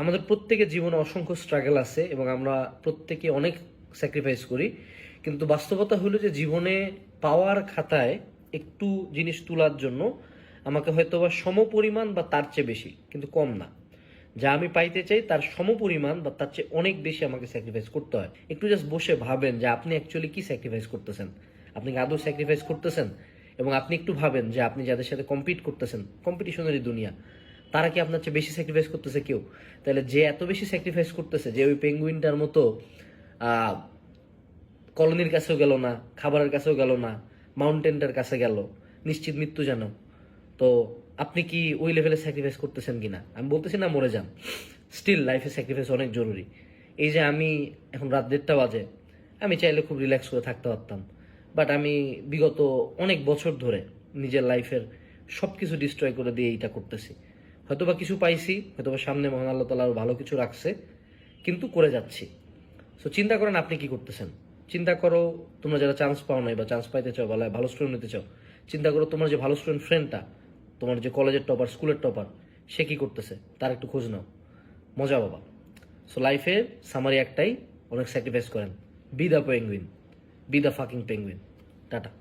আমাদের প্রত্যেকের জীবনে অসংখ্য স্ট্রাগল আছে এবং আমরা প্রত্যেকে অনেক স্যাক্রিফাইস করি, কিন্তু বাস্তবতা হলো যে জীবনে পাওয়ার খাতায় একটু জিনিস তোলার জন্য আমাকে হয়তো বা সমপরিমাণ বা তার চেয়ে বেশি, কিন্তু কম না, যা আমি পাইতে চাই তার সমপরিমাণ বা তার চেয়ে অনেক বেশি আমাকে স্যাক্রিফাইস করতে হয়। একটু জাস্ট বসে ভাবেন যে আপনি অ্যাকচুয়ালি কি স্যাক্রিফাইস করতেছেন, আপনি কি আদৌ স্যাক্রিফাইস করতেছেন? এবং আপনি একটু ভাবেন যে আপনি যাদের সাথে কম্পিট করতেছেন, কম্পিটিশনেরই দুনিয়া, তারা কি আপনার চেয়ে বেশি স্যাক্রিফাইস করতেছে কেউ? তাহলে যে এত বেশি স্যাক্রিফাইস করতেছে, যে ওই পেঙ্গুইনটার মতো কলোনির কাছেও গেল না, খাবারের কাছেও গেল না, মাউন্টেনটার কাছে গেল, নিশ্চিত মৃত্যু জানো, তো আপনি কি ওই লেভেলে স্যাক্রিফাইস করতেছেন কিনা? আমি বলতেছি না মরে যান, স্টিল লাইফে স্যাক্রিফাইস অনেক জরুরি। এই যে আমি এখন রাত 1:30 বাজে, আমি চাইলে খুব রিল্যাক্স করে থাকতে পারতাম, বাট আমি বিগত অনেক বছর ধরে নিজের লাইফের সব কিছু ডিস্ট্রয় করে দিয়ে এইটা করতেছি। হয়তোবা কিছু পাইছি, হয়তোবা সামনে মহান আল্লাহ তাআলা আরো ভালো কিছু রাখছে, কিন্তু করে যাচ্ছি। সো চিন্তা করেন আপনি কি করতেছেন। চিন্তা করো তোমরা যারা চান্স পাও নাই বা চান্স পাইতে চাও বা ভালো স্টুডেন্ট হতে চাও, চিন্তা করো তোমার যে ভালো স্টুডেন্ট ফ্রেন্ডটা, তোমার যে কলেজের টপার, স্কুলের টপার, সে কি করতেছে, তার একটু খোঁজ নাও, মজা বাবা। সো লাইফের সামারি একটাই, অনেক স্যাক্রিফাইস করেন। B the penguin, B the fucking penguin. Tata.